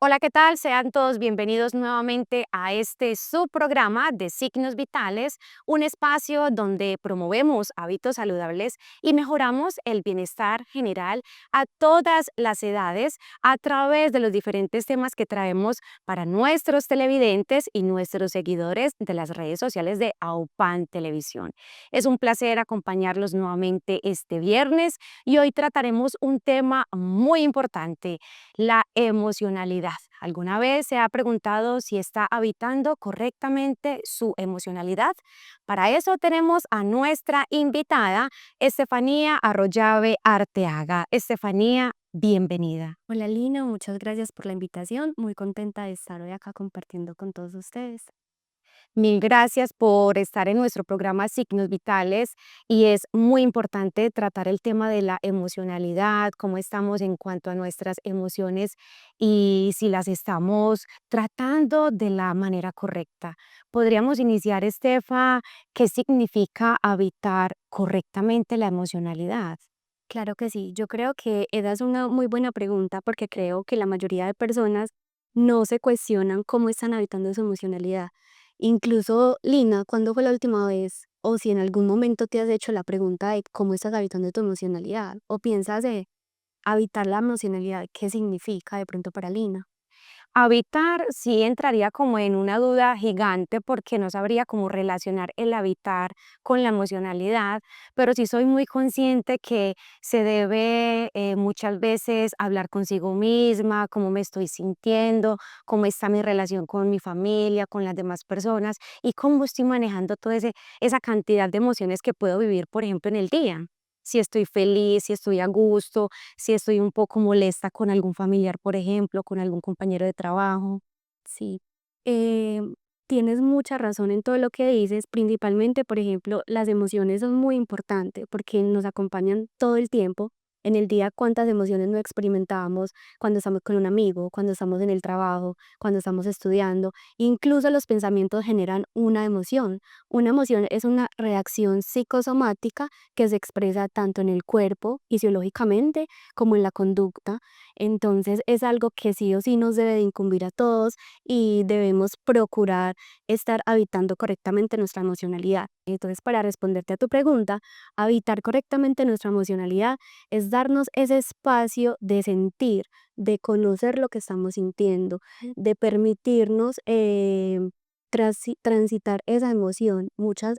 Hola, ¿qué tal? Sean todos bienvenidos nuevamente a este subprograma de Signos Vitales, un espacio donde promovemos hábitos saludables y mejoramos el bienestar general a todas las edades a través de los diferentes temas que traemos para nuestros televidentes y nuestros seguidores de las redes sociales de AUPAN Televisión. Es un placer acompañarlos nuevamente este viernes y hoy trataremos un tema muy importante: la emocionalidad. ¿Alguna vez se ha preguntado si está habitando correctamente su emocionalidad? Para eso tenemos a nuestra invitada, Estefanía Arroyave Arteaga. Estefanía, bienvenida. Hola Lina, muchas gracias por la invitación. Muy contenta de estar hoy acá compartiendo con todos ustedes. Mil gracias por estar en nuestro programa Signos Vitales, y es muy importante tratar el tema de la emocionalidad, cómo estamos en cuanto a nuestras emociones y si las estamos tratando de la manera correcta. Podríamos iniciar, Estefa, ¿qué significa habitar correctamente la emocionalidad? Claro que sí, yo creo que esa es una muy buena pregunta porque creo que la mayoría de personas no se cuestionan cómo están habitando su emocionalidad. Incluso, Lina, ¿cuándo fue la última vez o si en algún momento te has hecho la pregunta de cómo estás habitando tu emocionalidad o piensas de habitar la emocionalidad, qué significa de pronto para Lina? Habitar sí entraría como en una duda gigante porque no sabría cómo relacionar el habitar con la emocionalidad, pero sí soy muy consciente que se debe muchas veces hablar consigo misma, cómo me estoy sintiendo, cómo está mi relación con mi familia, con las demás personas y cómo estoy manejando toda esa cantidad de emociones que puedo vivir, por ejemplo, en el día. Si estoy feliz, si estoy a gusto, si estoy un poco molesta con algún familiar, por ejemplo, con algún compañero de trabajo. Sí, eh, tienes mucha razón en todo lo que dices, principalmente, por ejemplo, las emociones son muy importantes porque nos acompañan todo el tiempo. En el día, cuántas emociones no experimentamos cuando estamos con un amigo, cuando estamos en el trabajo, cuando estamos estudiando. Incluso los pensamientos generan una emoción. Una emoción es una reacción psicosomática que se expresa tanto en el cuerpo, fisiológicamente, como en la conducta. Entonces es algo que sí o sí nos debe de incumbir a todos y debemos procurar estar habitando correctamente nuestra emocionalidad. Entonces, para responderte a tu pregunta, habitar correctamente nuestra emocionalidad es darnos ese espacio de sentir, de conocer lo que estamos sintiendo, de permitirnos transitar esa emoción.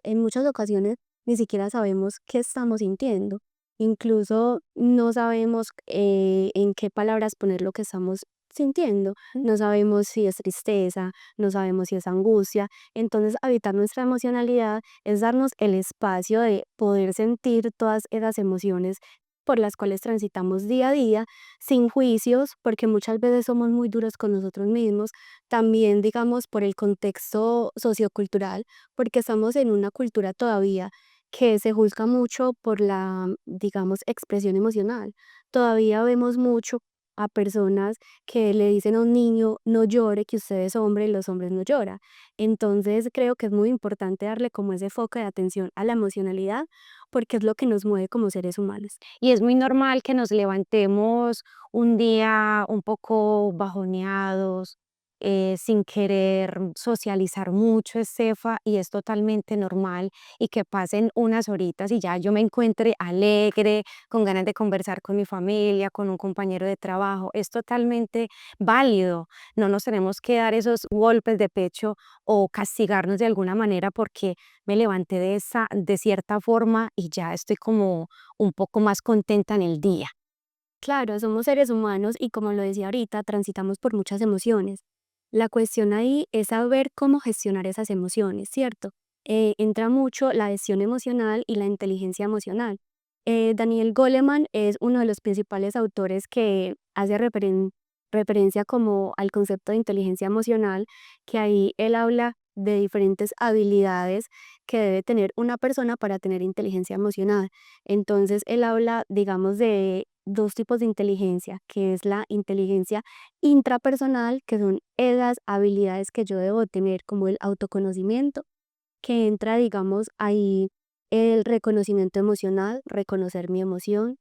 En muchas ocasiones ni siquiera sabemos qué estamos sintiendo. Incluso no sabemos en qué palabras poner lo que estamos sintiendo. No sabemos si es tristeza, no sabemos si es angustia. Entonces, habitar nuestra emocionalidad es darnos el espacio de poder sentir todas esas emociones por las cuales transitamos día a día, sin juicios, porque muchas veces somos muy duros con nosotros mismos. También, digamos, por el contexto sociocultural, porque estamos en una cultura todavía que se juzga mucho por la, digamos, expresión emocional. Todavía vemos mucho a personas que le dicen a un niño: no llore, que usted es hombre y los hombres no lloran. Entonces creo que es muy importante darle como ese foco de atención a la emocionalidad porque es lo que nos mueve como seres humanos. Y es muy normal que nos levantemos un día un poco bajoneados, sin querer socializar mucho, Estefa, y es totalmente normal, y que pasen unas horitas y ya yo me encuentre alegre, con ganas de conversar con mi familia, con un compañero de trabajo. Es totalmente válido. No nos tenemos que dar esos golpes de pecho o castigarnos de alguna manera porque me levanté de cierta forma y ya estoy como un poco más contenta en el día. Claro, somos seres humanos y como lo decía ahorita, transitamos por muchas emociones. La cuestión ahí es saber cómo gestionar esas emociones, ¿cierto? Entra mucho la gestión emocional y la inteligencia emocional. Daniel Goleman es uno de los principales autores que hace referencia como al concepto de inteligencia emocional, que ahí él habla de diferentes habilidades que debe tener una persona para tener inteligencia emocional. Entonces, él habla, digamos, de dos tipos de inteligencia, que es la inteligencia intrapersonal, que son esas habilidades que yo debo tener, como el autoconocimiento, que entra, digamos, ahí el reconocimiento emocional, reconocer mi emoción,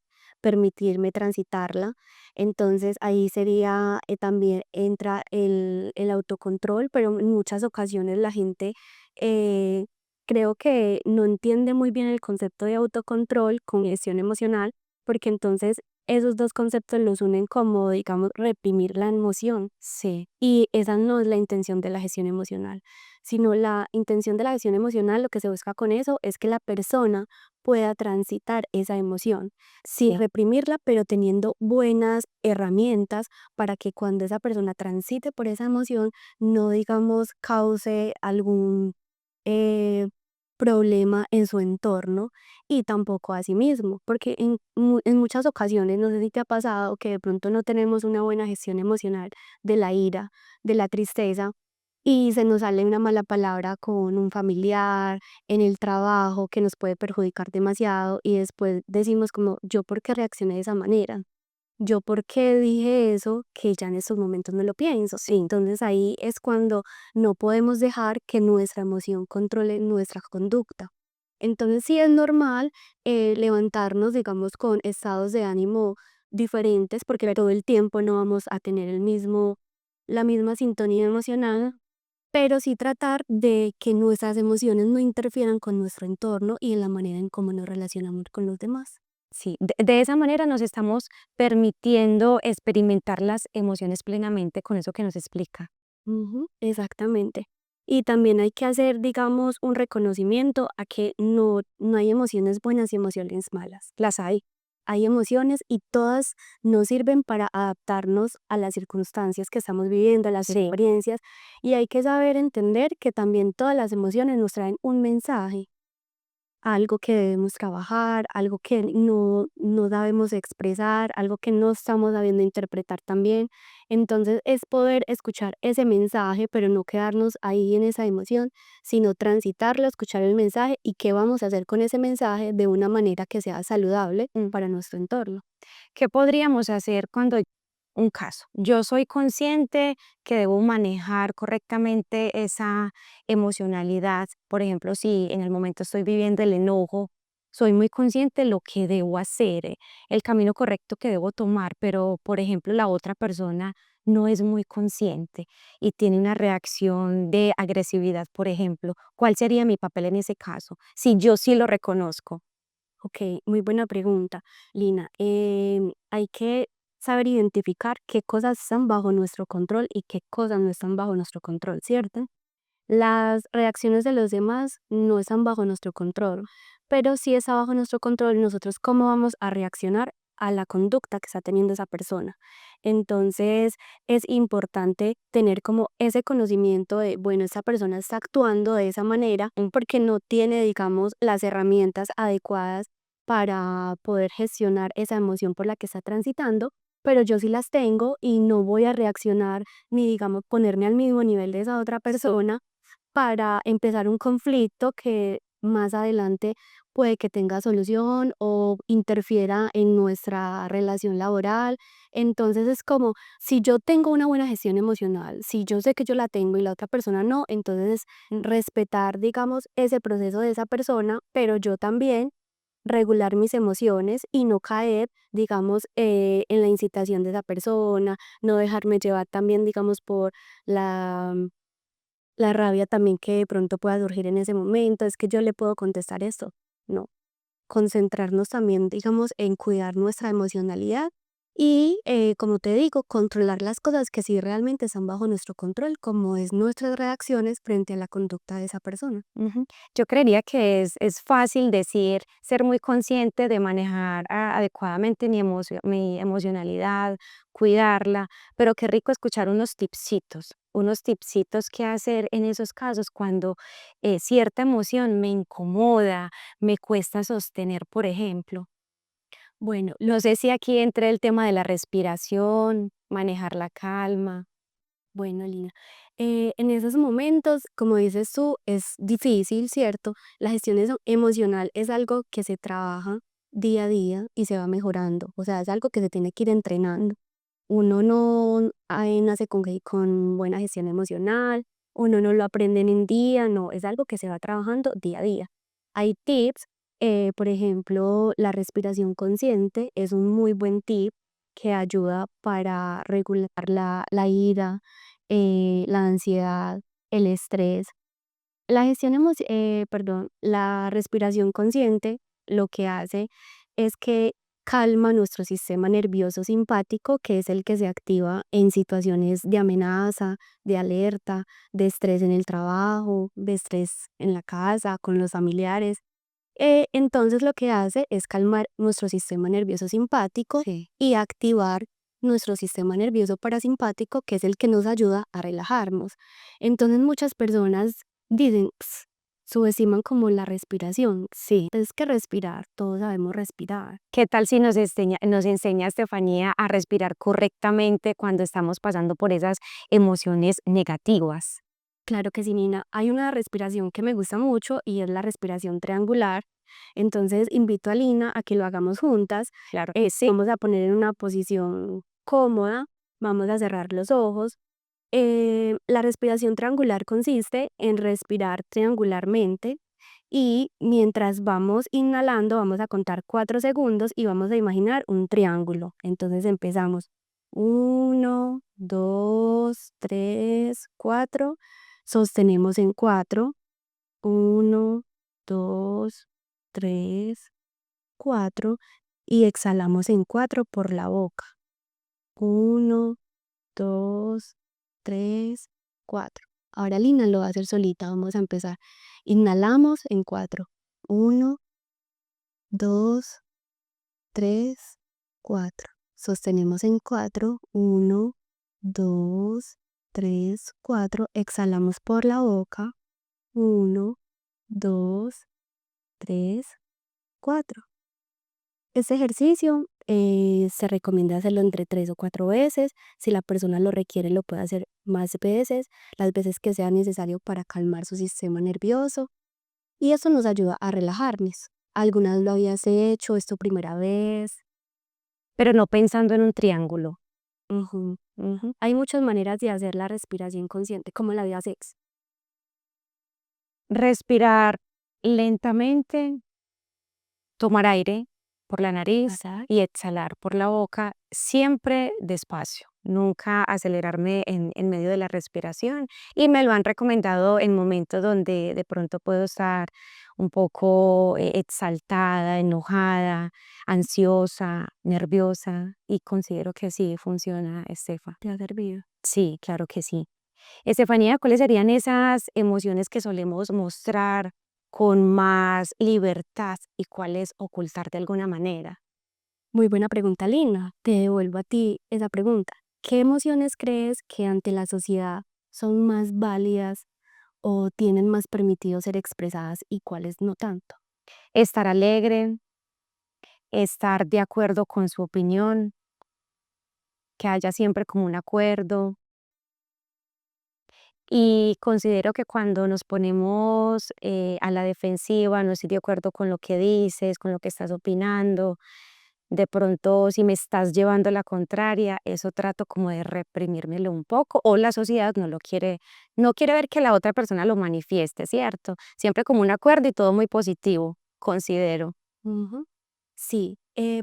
permitirme transitarla. Entonces ahí sería, también entra el autocontrol, pero en muchas ocasiones la gente, eh, creo que no entiende muy bien el concepto de autocontrol con gestión emocional, porque entonces esos dos conceptos los unen como, digamos, reprimir la emoción. Sí. Y esa no es la intención de la gestión emocional, sino la intención de la gestión emocional, lo que se busca con eso es que la persona pueda transitar esa emoción sin reprimirla, pero teniendo buenas herramientas para que cuando esa persona transite por esa emoción, no, digamos, cause algún, eh, problema en su entorno y tampoco a sí mismo, porque en muchas ocasiones, no sé si te ha pasado que de pronto no tenemos una buena gestión emocional de la ira, de la tristeza, y se nos sale una mala palabra con un familiar, en el trabajo, que nos puede perjudicar demasiado, y después decimos como, ¿yo por qué reaccioné de esa manera? ¿Yo por qué dije eso que ya en estos momentos no lo pienso? Sí. Entonces ahí es cuando no podemos dejar que nuestra emoción controle nuestra conducta. Entonces sí es normal, levantarnos, digamos, con estados de ánimo diferentes, porque todo el tiempo no vamos a tener la misma sintonía emocional, pero sí tratar de que nuestras emociones no interfieran con nuestro entorno y en la manera en cómo nos relacionamos con los demás. Sí, de esa manera nos estamos permitiendo experimentar las emociones plenamente con eso que nos explica. Ujú, exactamente. Y también hay que hacer, digamos, un reconocimiento a que no hay emociones buenas y emociones malas. Las hay. Hay emociones y todas nos sirven para adaptarnos a las circunstancias que estamos viviendo, a las Sí. experiencias. Y hay que saber entender que también todas las emociones nos traen un mensaje, algo que debemos trabajar, algo que no sabemos expresar, algo que no estamos sabiendo interpretar también. Entonces es poder escuchar ese mensaje, pero no quedarnos ahí en esa emoción, sino transitarlo, escuchar el mensaje y qué vamos a hacer con ese mensaje de una manera que sea saludable Mm. para nuestro entorno. ¿Qué podríamos hacer cuando un caso? Yo soy consciente que debo manejar correctamente esa emocionalidad. Por ejemplo, si en el momento estoy viviendo el enojo, soy muy consciente de lo que debo hacer, el camino correcto que debo tomar, pero por ejemplo, la otra persona no es muy consciente y tiene una reacción de agresividad, por ejemplo. ¿Cuál sería mi papel en ese caso? Si yo sí lo reconozco. Ok, muy buena pregunta, Lina. Hay que saber identificar qué cosas están bajo nuestro control y qué cosas no están bajo nuestro control, ¿cierto? Las reacciones de los demás no están bajo nuestro control, pero sí está bajo nuestro control nosotros cómo vamos a reaccionar a la conducta que está teniendo esa persona. Entonces es importante tener como ese conocimiento de, bueno, esta persona está actuando de esa manera porque no tiene, digamos, las herramientas adecuadas para poder gestionar esa emoción por la que está transitando, pero yo sí las tengo y no voy a reaccionar ni, digamos, ponerme al mismo nivel de esa otra persona para empezar un conflicto que más adelante puede que tenga solución o interfiera en nuestra relación laboral. Entonces es como, si yo tengo una buena gestión emocional, si yo sé que yo la tengo y la otra persona no, entonces respetar, digamos, ese proceso de esa persona, pero yo también regular mis emociones y no caer, digamos, en la incitación de esa persona, no dejarme llevar también, digamos, por la la rabia también que de pronto pueda surgir en ese momento, es que yo le puedo contestar esto. No, concentrarnos también, digamos, en cuidar nuestra emocionalidad y, como te digo, controlar las cosas que sí realmente están bajo nuestro control, como es nuestras reacciones frente a la conducta de esa persona. Ujú. Yo creería que es fácil decir, ser muy consciente de manejar adecuadamente mi emocionalidad, cuidarla, pero qué rico escuchar unos tipsitos que hacer en esos casos cuando cierta emoción me incomoda, me cuesta sostener, por ejemplo. Bueno, No sé si aquí entre el tema de la respiración, manejar la calma. bueno, Lina, en esos momentos, como dices tú, es difícil, ¿cierto? La gestión emocional es algo que se trabaja día a día y se va mejorando, o sea, es algo que se tiene que ir entrenando. Uno no nace con buena gestión emocional, uno no lo aprende en un día, no, es algo que se va trabajando día a día. Hay tips Por ejemplo, la respiración consciente es un muy buen tip que ayuda para regular la ira, la ansiedad, el estrés. La respiración consciente lo que hace es que calma nuestro sistema nervioso simpático, que es el que se activa en situaciones de amenaza, de alerta, de estrés en el trabajo, de estrés en la casa, con los familiares. Entonces lo que hace es calmar nuestro sistema nervioso simpático Sí. y activar nuestro sistema nervioso parasimpático, que es el que nos ayuda a relajarnos. Entonces muchas personas dicen, subestiman como la respiración. Sí. Es que respirar, todos sabemos respirar. ¿Qué tal si nos enseña Estefanía a respirar correctamente cuando estamos pasando por esas emociones negativas? Claro que sí, Nina. Hay una respiración que me gusta mucho y es la respiración triangular. Entonces invito a Lina a que lo hagamos juntas. Claro que sí. Vamos a poner en una posición cómoda, vamos a cerrar los ojos. La respiración triangular consiste en respirar triangularmente y mientras vamos inhalando vamos a contar 4 segundos y vamos a imaginar un triángulo. Entonces empezamos. 1, 2, 3, 4. Sostenemos en 4. 1, 2, 3, 4. Y exhalamos en 4 por la boca. 1, 2, 3, 4. Ahora Lina lo va a hacer solita. Vamos a empezar. Inhalamos en 4. 1, 2, 3, 4. Sostenemos en 4. 1, 2, 3, 4. Exhalamos por la boca. 1, 2, 3, 4. Este ejercicio se recomienda hacerlo entre 3 o 4 veces. Si la persona lo requiere, lo puede hacer más veces, las veces que sea necesario para calmar su sistema nervioso. Y eso nos ayuda a relajarnos. ¿Alguna vez lo habías hecho? ¿Es tu primera vez? Pero no pensando en un triángulo. Ujú. Hay muchas maneras de hacer la respiración consciente, como la de ASEX. Respirar lentamente, tomar aire por la nariz Exacto. y exhalar por la boca, siempre despacio, nunca acelerarme en medio de la respiración. Y me lo han recomendado en momentos donde de pronto puedo estar un poco exaltada, enojada, ansiosa, nerviosa, y considero que sí funciona, Estefa. ¿Te ha servido? Sí, claro que sí. Estefanía, ¿cuáles serían esas emociones que solemos mostrar con más libertad y cuáles ocultar de alguna manera? Muy buena pregunta, Lina. Te devuelvo a ti esa pregunta. ¿Qué emociones crees que ante la sociedad son más válidas o tienen más permitido ser expresadas y cuáles no tanto? Estar alegre, estar de acuerdo con su opinión, que haya siempre como un acuerdo. Y considero que cuando nos ponemos a la defensiva, no estoy de acuerdo con lo que dices, con lo que estás opinando, de pronto si me estás llevando la contraria, eso trato como de reprimírmelo un poco, o la sociedad no quiere ver que la otra persona lo manifieste, ¿cierto? Siempre como un acuerdo y todo muy positivo, considero. Ujú. Sí,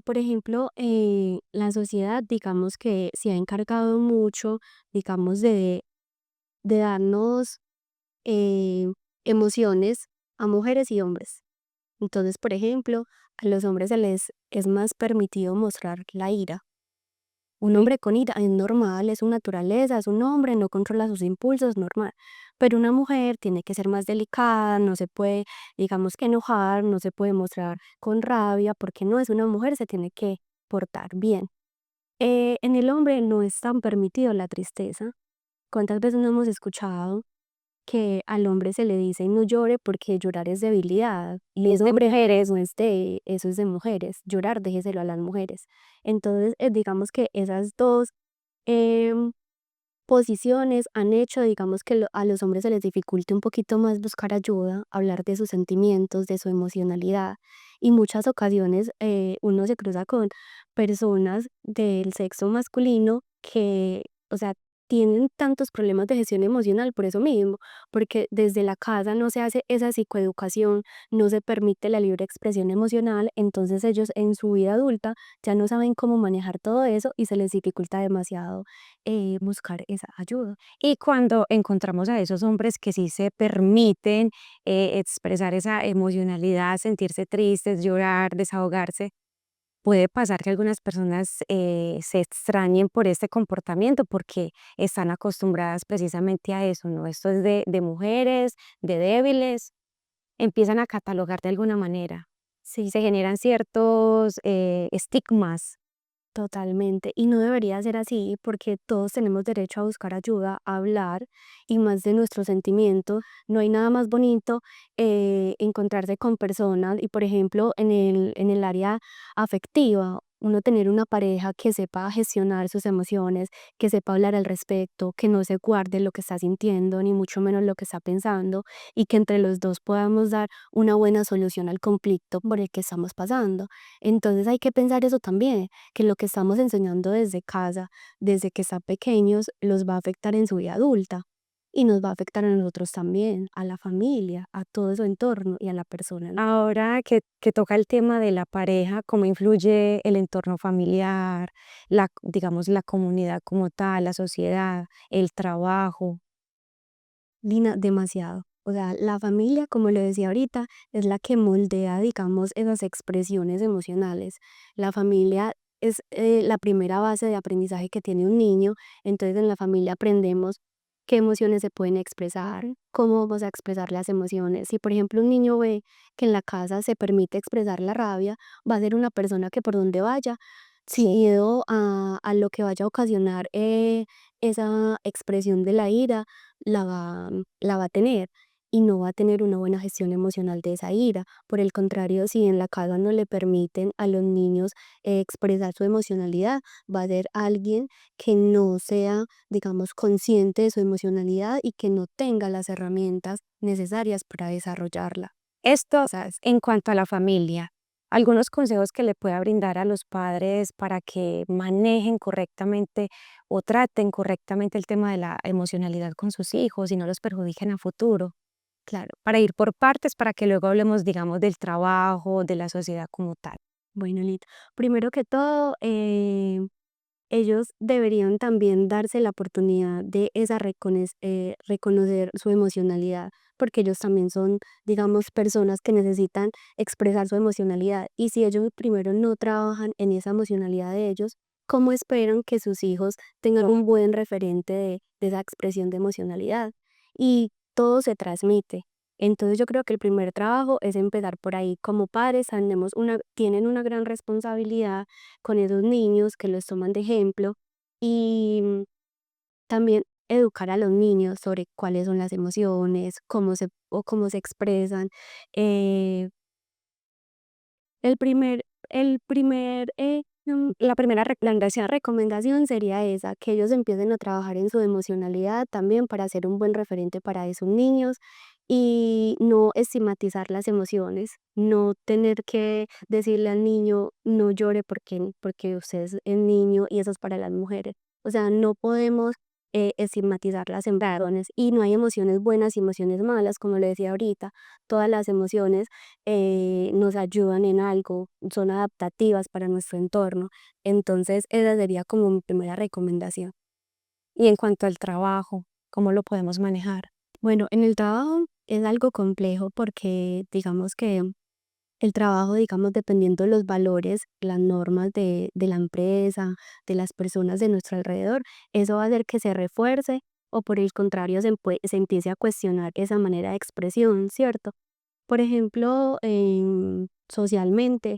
por ejemplo, la sociedad, digamos que se ha encargado mucho, digamos, de darnos eh, emociones a mujeres y hombres. Entonces, por ejemplo, a los hombres se les es más permitido mostrar la ira. Un hombre con ira es normal, es su naturaleza, es un hombre, no controla sus impulsos, normal. Pero una mujer tiene que ser más delicada, no se puede, digamos que enojar, no se puede mostrar con rabia, porque no es una mujer, se tiene que portar bien. En el hombre no es tan permitido la tristeza. ¿Cuántas veces no hemos escuchado que al hombre se le dice no llore porque llorar es debilidad? Y eso de mujeres, no es de, eso es de mujeres. Llorar déjeselo a las mujeres. Entonces, digamos que esas dos em, posiciones han hecho, digamos que a los hombres se les dificulte un poquito más buscar ayuda, hablar de sus sentimientos, de su emocionalidad. Y muchas ocasiones uno se cruza con personas del sexo masculino que, o sea, tienen tantos problemas de gestión emocional por eso mismo, porque desde la casa no se hace esa psicoeducación, no se permite la libre expresión emocional, entonces ellos en su vida adulta ya no saben cómo manejar todo eso y se les dificulta demasiado buscar esa ayuda. Y cuando encontramos a esos hombres que sí se permiten expresar esa emocionalidad, sentirse tristes, llorar, desahogarse, puede pasar que algunas personas se extrañen por este comportamiento porque están acostumbradas precisamente a eso, ¿no? Esto es de mujeres, de débiles, empiezan a catalogar de alguna manera. Sí, Se generan ciertos estigmas. totalmente. Y no debería ser así porque todos tenemos derecho a buscar ayuda, a hablar y más de nuestros sentimientos. No hay nada más bonito encontrarse con personas y, por ejemplo, en el área afectiva, uno tener una pareja que sepa gestionar sus emociones, que sepa hablar al respecto, que no se guarde lo que está sintiendo, ni mucho menos lo que está pensando, y que entre los dos podamos dar una buena solución al conflicto por el que estamos pasando. Entonces hay que pensar eso también, que lo que estamos enseñando desde casa, desde que están pequeños, los va a afectar en su vida adulta y nos va a afectar a nosotros también, a la familia, a todo su entorno y a la persona. Ahora que toca el tema de la pareja, cómo influye el entorno familiar, digamos, la comunidad como tal, la sociedad, el trabajo. Lina, demasiado. O sea, la familia, como lo decía ahorita, es la que moldea, digamos, esas expresiones emocionales. La familia es la primera base de aprendizaje que tiene un niño. Entonces, en la familia aprendemos qué emociones se pueden expresar, cómo vamos a expresar las emociones. Si, por ejemplo, un niño ve que en la casa se permite expresar la rabia, va a ser una persona que por donde vaya, sin miedo a lo que vaya a ocasionar esa expresión de la ira, la va a tener y no va a tener una buena gestión emocional de esa ira. Por el contrario, si en la casa no le permiten a los niños expresar su emocionalidad, va a ser alguien que no sea, digamos, consciente de su emocionalidad y que no tenga las herramientas necesarias para desarrollarla. Esto ¿Sabes? en cuanto a la familia. Algunos consejos que le pueda brindar a los padres para que manejen correctamente o traten correctamente el tema de la emocionalidad con sus hijos y no los perjudiquen a futuro. Claro. Para ir por partes, para que luego hablemos, digamos, del trabajo, de la sociedad como tal. Bueno, Lit, primero que todo, ellos deberían también darse la oportunidad de reconocer su emocionalidad, porque ellos también son, digamos, personas que necesitan expresar su emocionalidad. Y si ellos primero no trabajan en esa emocionalidad de ellos, ¿cómo esperan que sus hijos tengan un buen referente de esa expresión de emocionalidad? Y todo se transmite. Entonces yo creo que el primer trabajo es empezar por ahí. Como padres tienen una gran responsabilidad con esos niños que los toman de ejemplo y también educar a los niños sobre cuáles son las emociones, cómo se expresan. Eh, la recomendación sería esa, que ellos empiecen a trabajar en su emocionalidad también para ser un buen referente para esos niños y no estigmatizar las emociones, no tener que decirle al niño no llore porque usted es el niño y eso es para las mujeres. O sea, no podemos estigmatizar las emociones y no hay emociones buenas y emociones malas, como le decía ahorita, todas las emociones nos ayudan en algo, son adaptativas para nuestro entorno. Entonces, esa sería como mi primera recomendación. Y en cuanto al trabajo, ¿cómo lo podemos manejar? Bueno, en el trabajo es algo complejo porque digamos que el trabajo, digamos, dependiendo de los valores, las normas de la empresa, de las personas de nuestro alrededor, eso va a hacer que se refuerce o por el contrario se empiece a cuestionar esa manera de expresión, ¿cierto? Por ejemplo, socialmente,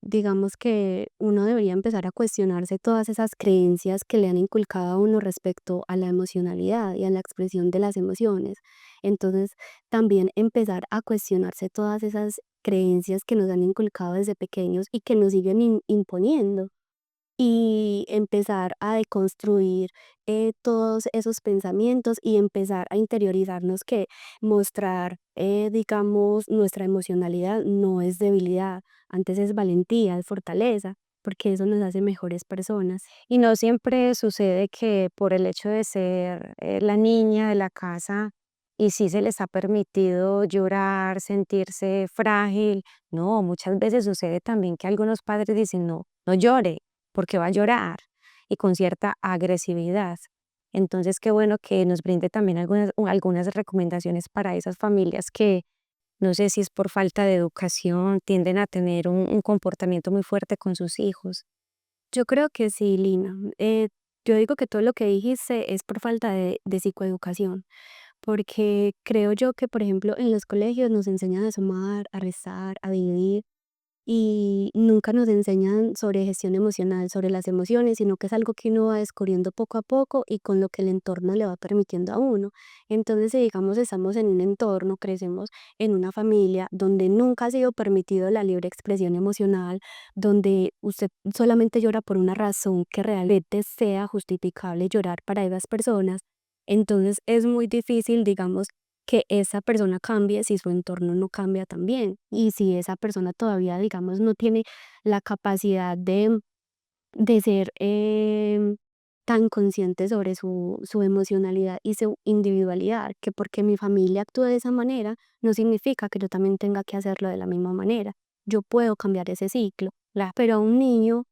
digamos que uno debería empezar a cuestionarse todas esas creencias que le han inculcado a uno respecto a la emocionalidad y a la expresión de las emociones. Entonces, también empezar a cuestionarse todas esas creencias que nos han inculcado desde pequeños y que nos siguen imponiendo y empezar a deconstruir todos esos pensamientos y empezar a interiorizarnos que mostrar, digamos, nuestra emocionalidad no es debilidad, antes es valentía, es fortaleza. porque eso nos hace mejores personas. Y no siempre sucede que por el hecho de ser la niña de la casa y sí se les ha permitido llorar, sentirse frágil. No, muchas veces sucede también que algunos padres dicen, no, no llore, porque va a llorar y con cierta agresividad. Entonces, qué bueno que nos brinde también algunas recomendaciones para esas familias que no sé si es por falta de educación, tienden a tener un comportamiento muy fuerte con sus hijos. Yo creo que sí, Lina. Yo digo que todo lo que dijiste es por falta de psicoeducación, porque creo yo que, por ejemplo, en los colegios nos enseñan a sumar, a restar, a dividir, y nunca nos enseñan sobre gestión emocional, sobre las emociones, sino que es algo que uno va descubriendo poco a poco y con lo que el entorno le va permitiendo a uno. Entonces, si digamos estamos en un entorno, crecemos en una familia donde nunca ha sido permitido la libre expresión emocional, donde usted solamente llora por una razón que realmente sea justificable llorar para esas personas, entonces es muy difícil, digamos, que esa persona cambie si su entorno no cambia también. Y si esa persona todavía, digamos, no tiene la capacidad de ser tan consciente sobre su emocionalidad y su individualidad, que porque mi familia actúa de esa manera, no significa que yo también tenga que hacerlo de la misma manera. Yo puedo cambiar ese ciclo, pero a un niño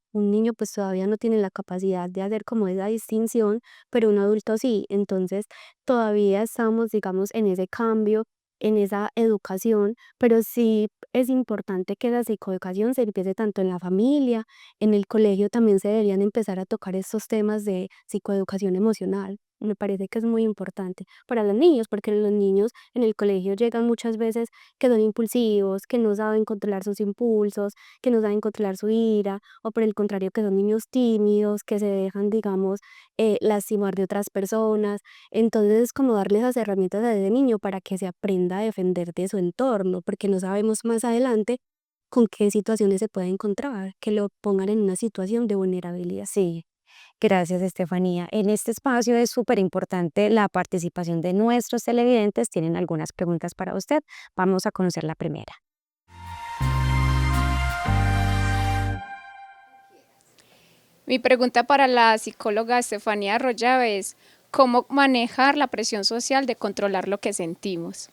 pues todavía no tiene la capacidad de hacer como esa distinción, pero un adulto sí. Entonces todavía estamos, digamos, en ese cambio, en esa educación, pero sí es importante que la psicoeducación se empiece tanto en la familia, en el colegio también se deberían empezar a tocar estos temas de psicoeducación emocional. Me parece que es muy importante para los niños, porque los niños en el colegio llegan muchas veces que son impulsivos, que no saben controlar sus impulsos, que no saben controlar su ira, o por el contrario, que son niños tímidos, que se dejan, digamos, lastimar de otras personas. Entonces, es como darle esas herramientas a ese niño para que se aprenda a defender de su entorno, porque no sabemos más adelante con qué situaciones se puede encontrar, que lo pongan en una situación de vulnerabilidad. Sí, gracias, Estefanía. En este espacio es súper importante la participación de nuestros televidentes. Tienen algunas preguntas para usted. Vamos a conocer la primera. Mi pregunta para la psicóloga Estefanía Arroyave es, ¿cómo manejar la presión social de controlar lo que sentimos?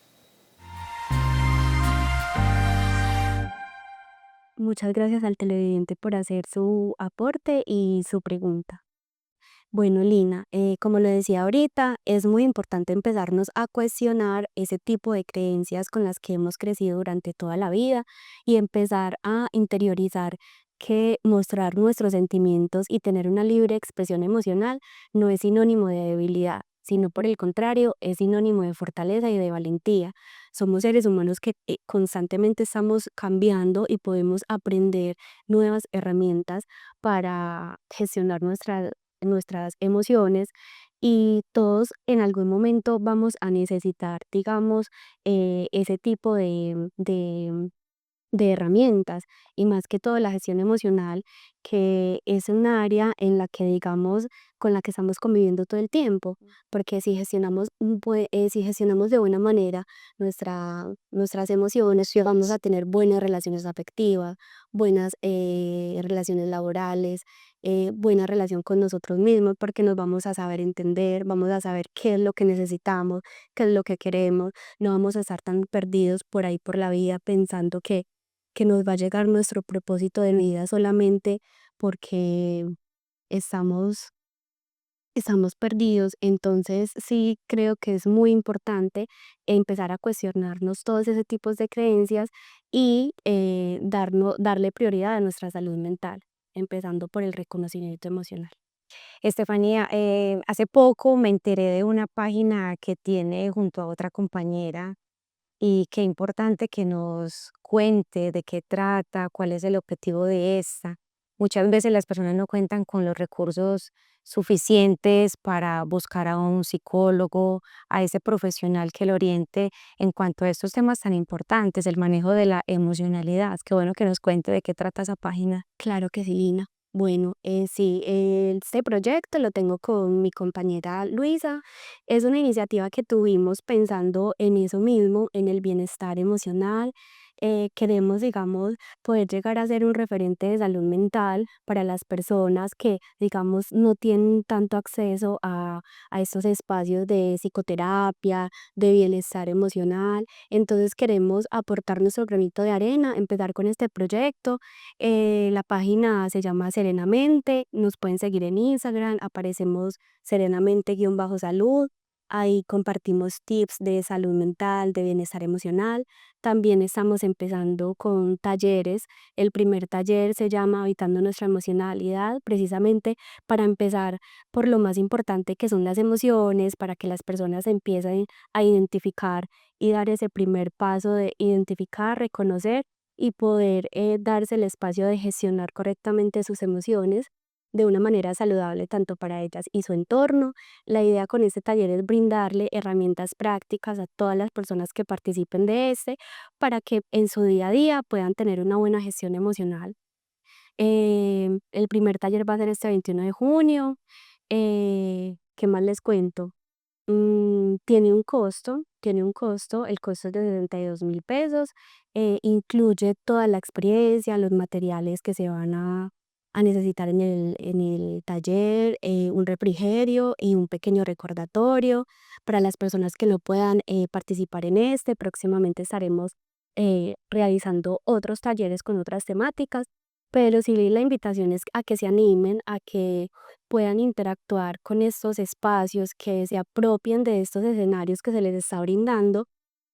Muchas gracias al televidente por hacer su aporte y su pregunta. Bueno, Lina, como lo decía ahorita, es muy importante empezarnos a cuestionar ese tipo de creencias con las que hemos crecido durante toda la vida y empezar a interiorizar que mostrar nuestros sentimientos y tener una libre expresión emocional no es sinónimo de debilidad, sino por el contrario, es sinónimo de fortaleza y de valentía. Somos seres humanos que constantemente estamos cambiando y podemos aprender nuevas herramientas para gestionar nuestras emociones, y todos en algún momento vamos a necesitar, digamos, ese tipo de herramientas, y más que todo la gestión emocional, que es un área en la que, digamos, con la que estamos conviviendo todo el tiempo, porque si gestionamos de buena manera nuestras emociones, sí vamos a tener buenas relaciones afectivas, buenas relaciones laborales, buena relación con nosotros mismos, porque nos vamos a saber entender, vamos a saber qué es lo que necesitamos, qué es lo que queremos, no vamos a estar tan perdidos por ahí por la vida pensando que nos va a llegar nuestro propósito de vida solamente porque estamos, estamos perdidos. Entonces sí creo que es muy importante empezar a cuestionarnos todos ese tipos de creencias y darle prioridad a nuestra salud mental, empezando por el reconocimiento emocional. Estefanía, hace poco me enteré de una página que tiene junto a otra compañera y qué importante que nos cuente de qué trata, cuál es el objetivo de esta. Muchas veces las personas no cuentan con los recursos suficientes para buscar a un psicólogo, a ese profesional que lo oriente en cuanto a estos temas tan importantes, el manejo de la emocionalidad. Qué bueno que nos cuente de qué trata esa página. Claro que sí, Lina. Bueno, sí, este proyecto lo tengo con mi compañera Luisa. Es una iniciativa que tuvimos pensando en eso mismo, en el bienestar emocional, queremos, digamos, poder llegar a ser un referente de salud mental para las personas que, digamos, no tienen tanto acceso a estos espacios de psicoterapia, de bienestar emocional. Entonces queremos aportar nuestro granito de arena, empezar con este proyecto. La página se llama Serenamente, nos pueden seguir en Instagram, aparecemos serenamente-salud. Ahí compartimos tips de salud mental, de bienestar emocional. También estamos empezando con talleres. El primer taller se llama Habitando nuestra emocionalidad, precisamente para empezar por lo más importante que son las emociones, para que las personas empiecen a identificar y dar ese primer paso de identificar, reconocer y poder darse el espacio de gestionar correctamente sus emociones de una manera saludable tanto para ellas y su entorno. La idea con este taller es brindarle herramientas prácticas a todas las personas que participen de este para que en su día a día puedan tener una buena gestión emocional. El primer taller va a ser este 21 de junio. ¿Qué más les cuento? Tiene un costo, el costo es de 72.000 pesos, incluye toda la experiencia, los materiales que se van a necesitar en el taller, un refrigerio y un pequeño recordatorio. Para las personas que no puedan participar en este, próximamente estaremos realizando otros talleres con otras temáticas, pero sí la invitación es a que se animen, a que puedan interactuar con estos espacios, que se apropien de estos escenarios que se les está brindando.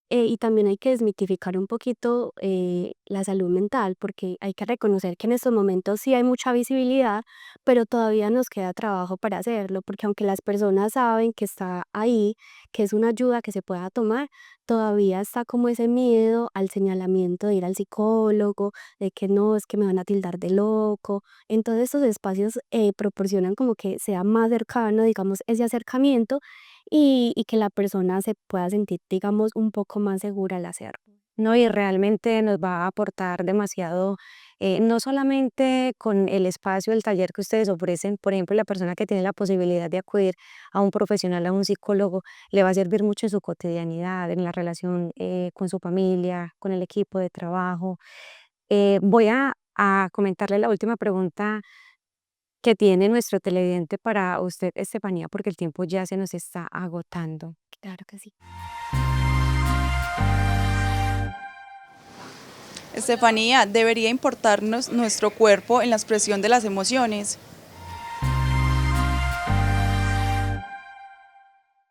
Y también hay que desmitificar un poquito la salud mental, porque hay que reconocer que en estos momentos sí hay mucha visibilidad, pero todavía nos queda trabajo para hacerlo, porque aunque las personas saben que está ahí, que es una ayuda que se pueda tomar, todavía está como ese miedo al señalamiento de ir al psicólogo, de que no, es que me van a tildar de loco. Entonces estos espacios proporcionan como que sea más cercano, digamos, ese acercamiento y que la persona se pueda sentir, digamos, un poco más segura al hacerlo. ¿No? Y realmente nos va a aportar demasiado, no solamente con el espacio, el taller que ustedes ofrecen, por ejemplo, la persona que tiene la posibilidad de acudir a un profesional, a un psicólogo, le va a servir mucho en su cotidianidad, en la relación con su familia, con el equipo de trabajo. Voy a comentarle la última pregunta que tiene nuestro televidente para usted, Estefanía, porque el tiempo ya se nos está agotando. Claro que sí. Estefanía, ¿debería importarnos nuestro cuerpo en la expresión de las emociones?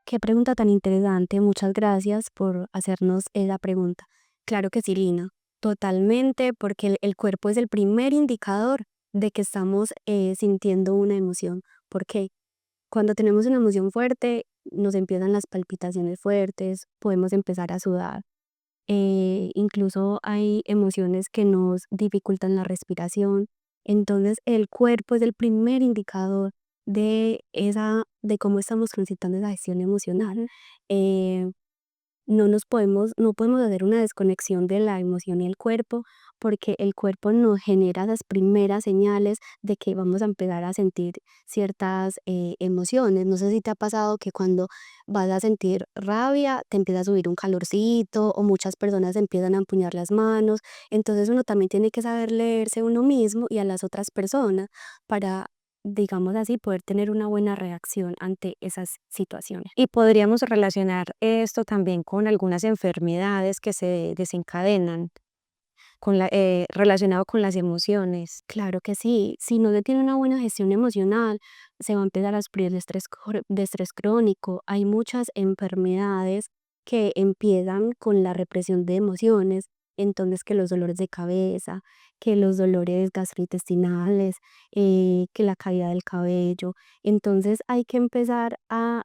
Qué pregunta tan interesante. Muchas gracias por hacernos esa pregunta. Claro que sí, Lina. Totalmente, porque el cuerpo es el primer indicador de que estamos sintiendo una emoción. ¿Por qué? Cuando tenemos una emoción fuerte, nos empiezan las palpitaciones fuertes, podemos empezar a sudar. Incluso hay emociones que nos dificultan la respiración. Entonces, el cuerpo es el primer indicador de cómo estamos transitando esa gestión emocional. Eh, no podemos hacer una desconexión de la emoción y el cuerpo, porque el cuerpo nos genera las primeras señales de que vamos a empezar a sentir ciertas emociones. No sé si te ha pasado que cuando vas a sentir rabia, te empieza a subir un calorcito o muchas personas empiezan a empuñar las manos. Entonces uno también tiene que saber leerse a uno mismo y a las otras personas para, digamos así, poder tener una buena reacción ante esas situaciones. Y podríamos relacionar esto también con algunas enfermedades que se desencadenan relacionado con las emociones. Claro que sí, si no se tiene una buena gestión emocional, se va a empezar a sufrir de estrés crónico. Hay muchas enfermedades que empiezan con la represión de emociones, entonces que los dolores de cabeza, que los dolores gastrointestinales, que la caída del cabello. Entonces hay que empezar a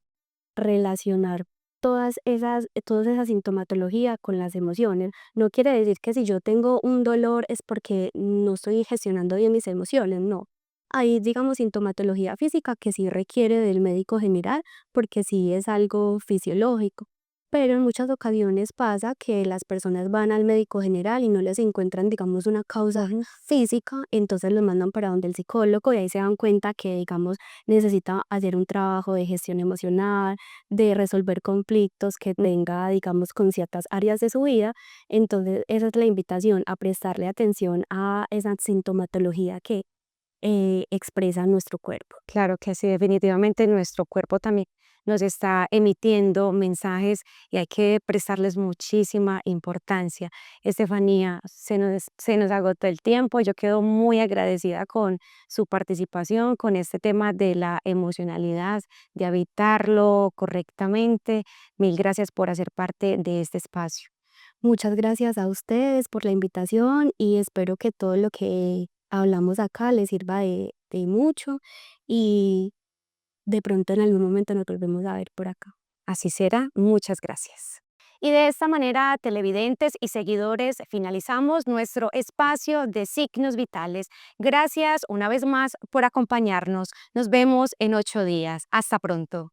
relacionar toda esa sintomatología con las emociones. No quiere decir que si yo tengo un dolor es porque no estoy gestionando bien mis emociones, no. Hay, digamos, sintomatología física que sí requiere del médico general porque sí es algo fisiológico. pero en muchas ocasiones pasa que las personas van al médico general y no les encuentran, digamos, una causa física, entonces los mandan para donde el psicólogo y ahí se dan cuenta que, digamos, necesita hacer un trabajo de gestión emocional, de resolver conflictos que tenga, digamos, con ciertas áreas de su vida. Entonces, esa es la invitación, a prestarle atención a esa sintomatología que expresa nuestro cuerpo. Claro que sí, definitivamente nuestro cuerpo también nos está emitiendo mensajes y hay que prestarles muchísima importancia. Estefanía, se nos agotó el tiempo. Yo quedo muy agradecida con su participación, con este tema de la emocionalidad, de habitarlo correctamente. Mil gracias por hacer parte de este espacio. Muchas gracias a ustedes por la invitación y espero que todo lo que hablamos acá les sirva de mucho y de pronto en algún momento nos volvemos a ver por acá. Así será. Muchas gracias. Y de esta manera, televidentes y seguidores, finalizamos nuestro espacio de signos vitales. Gracias una vez más por acompañarnos. Nos vemos en 8 días. Hasta pronto.